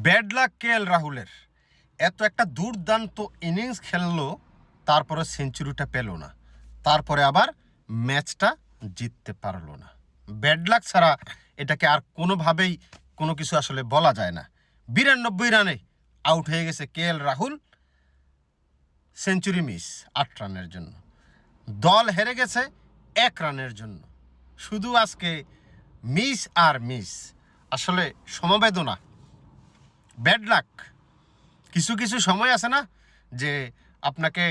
Bad luck KL রাহুলের। এত একটা দুর্দান্ত ইনিংস খেললো, তারপরে সেঞ্চুরিটা পেল না, তারপরে আবার ম্যাচটা জিততে পারলো না। ব্যাড লাক ছাড়া এটাকে আর কোনোভাবেই কোনো কিছু আসলে বলা যায় না। 92 রানে আউট হয়ে গেছে কেএল রাহুল, সেঞ্চুরি মিস 8 রানের জন্য। দল হেরে গেছে 1 রানের জন্য। শুধু আজকে মিস আর মিস, আসলে সমবেদনা, ব্যাড লাক। কিছু কিছু সময় আছে না যে আপনাকে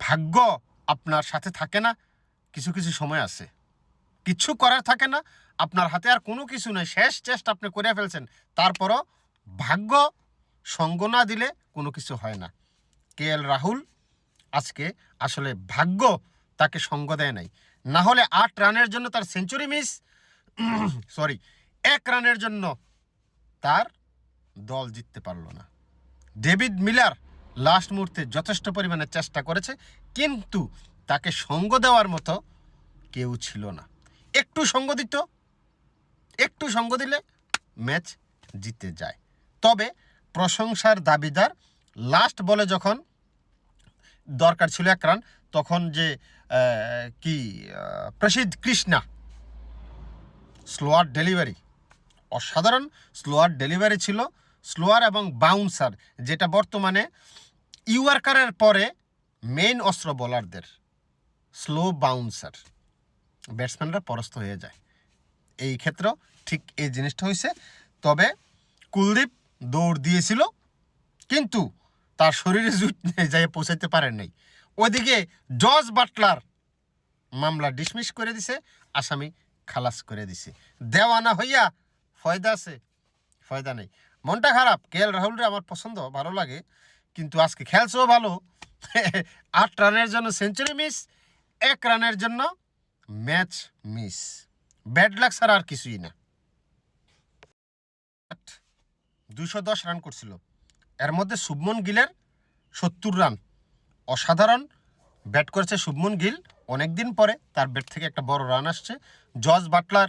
ভাগ্য আপনার সাথে থাকে না, কিছু কিছু সময় আছে কিচ্ছু করার থাকে না, আপনার হাতে আর কোনো কিছু নেই, শেষ চেষ্টা আপনি করে ফেলছেন, তারপরও ভাগ্য সঙ্গ না দিলে কোনো কিছু হয় না। কেএল রাহুল আজকে আসলে ভাগ্য তাকে সঙ্গ দেয় নাই, না হলে 8 রানের জন্য তার সেঞ্চুরি মিস, 1 রানের জন্য তার দল জিততে পারলো না। ডেভিড মিলার লাস্ট মুহূর্তে যথেষ্ট পরিমাণে চেষ্টা করেছে, কিন্তু তাকে সঙ্গ দেওয়ার মতো কেউ ছিল না। একটু সঙ্গ দিলে ম্যাচ জিতে যায়। তবে প্রশংসার দাবিদার, লাস্ট বলে যখন দরকার ছিল 1 রান, তখন যে প্রসিদ্ধ কৃষ্ণা স্লোয়ার ডেলিভারি, অসাধারণ স্লোয়ার ডেলিভারি ছিল, স্লোয়ার এবং বাউন্সার, যেটা বর্তমানে ইউয়ার্কারের পরে মেইন অস্ত্র বোলারদের, স্লো বাউন্সার, ব্যাটসম্যানরা পরাস্ত হয়ে যায়। এই ক্ষেত্রেও ঠিক এই জিনিসটা হয়েছে। তবে কুলদীপ দৌড় দিয়েছিল, কিন্তু তার শরীরে জুট যাই পৌঁছাতে পারেন নাই। ওইদিকে জর্জ বাটলার মামলা ডিসমিস করে দিছে, আসামি খালাস করে দিছে। দেওয়ানা হইয়া ফয়দা আছে? ফয়দা নেই। মনটা খারাপ। কেএল রাহুলরে আমার পছন্দ, ভালো লাগে, কিন্তু আজকে খেলছেও ভালো। 8 রানের জন্য সেঞ্চুরি মিস, 1 রানের জন্য ম্যাচ মিস। ব্যাড লাক ছাড়া আর কিছুই না। 210 রান করছিল, এর মধ্যে শুভমন গিলের 70 রান। অসাধারণ ব্যাট করেছে শুভমন গিল, অনেকদিন পরে তার ব্যাট থেকে একটা বড় রান আসছে। জর্জ বাটলার,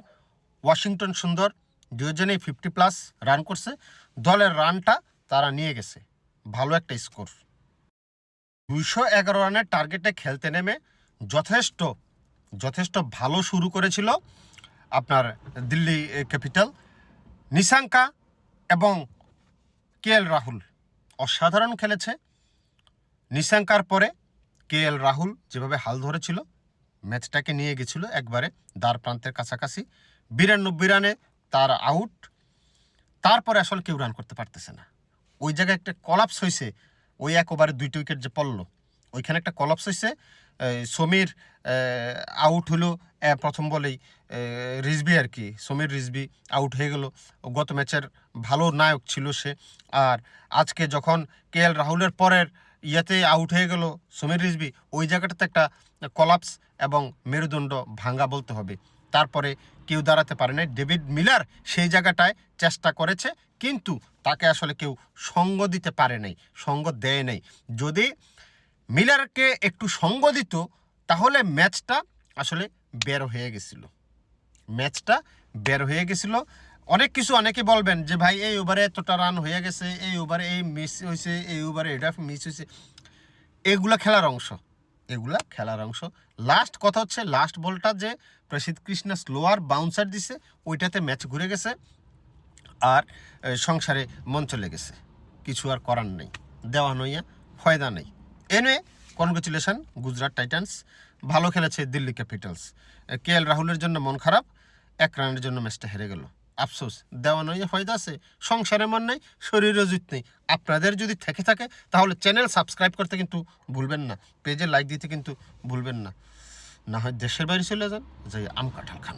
ওয়াশিংটন সুন্দর, দুজনেই 50+ রান করছে। দলের রানটা তারা নিয়ে গেছে, ভালো একটা স্কোর। 211 রানের টার্গেটে খেলতে নেমে যথেষ্ট ভালো শুরু করেছিল আপনার দিল্লি ক্যাপিটাল। নিশাঙ্কা এবং কেএল রাহুল অসাধারণ খেলেছে। নিশাঙ্কার পরে কেএল রাহুল যেভাবে হাল ধরেছিল, ম্যাচটাকে নিয়ে গেছিল একবারে দ্বার প্রান্তের কাছাকাছি। 92 রানে তার আউট, তারপরে আসলে কেউ রান করতে পারতেছে না। ওই জায়গায় একটা কলাপস হয়েছে, ওই 1 ওভারে 2টি উইকেট যে পড়লো, ওইখানে একটা কলাপস হয়েছে। সমীর আউট হলো প্রথম বলেই, রিজভি আর কি, সমীর রিজভি আউট হয়ে গেল। গত ম্যাচের ভালো নায়ক ছিল সে, আর আজকে যখন কেএল রাহুলের পরের ইয়াতে আউট হয়ে গেল সমীর রিজভি, ওই জায়গাটাতে একটা কলাপস এবং মেরুদণ্ড ভাঙ্গা বলতে হবে। তারপরে কেউ দাঁড়াতে পারে নাই। ডেভিড মিলার সেই জায়গাটায় চেষ্টা করেছে, কিন্তু তাকে আসলে কেউ সঙ্গ দিতে পারে নাই, সঙ্গ দেয় নাই। যদি মিলারকে একটু সঙ্গ দিত, তাহলে ম্যাচটা আসলে বের হয়ে গেছিল। অনেক কিছু অনেকে বলবেন যে ভাই এই ওভারে এতটা রান হয়ে গেছে, এই ওভারে এই মিস হয়েছে, এই ওভারে এটা মিস হয়েছে। এগুলা খেলার অংশ। লাস্ট কথা হচ্ছে, লাস্ট বলটা যে প্রসিদ্ধ কৃষ্ণা স্লোয়ার বাউন্সার দিছে, ওইটাতে ম্যাচ ঘুরে গেছে আর সংসারে মন চলে গেছে। কিছু আর করার নেই, দেওয়া নইয়া ফয়দা নেই। এনে কনগ্রেচুলেশন গুজরাট টাইটান্স, ভালো খেলেছে দিল্লি ক্যাপিটালস। কেএল রাহুলের জন্য মন খারাপ, 1 রানের জন্য ম্যাচটা হেরে গেল। আফসোস, দেওয়া নইয়া ফয়দা আছে, সংসারে মন নেই, শরীরে জুত নেই। আপনাদের যদি থেকে থাকে তাহলে চ্যানেল সাবস্ক্রাইব করতে কিন্তু ভুলবেন না, পেজে লাইক দিতে কিন্তু ভুলবেন না। না হয় দেশের বাইরে চলে যান, যাই আম কাঁঠাল খান।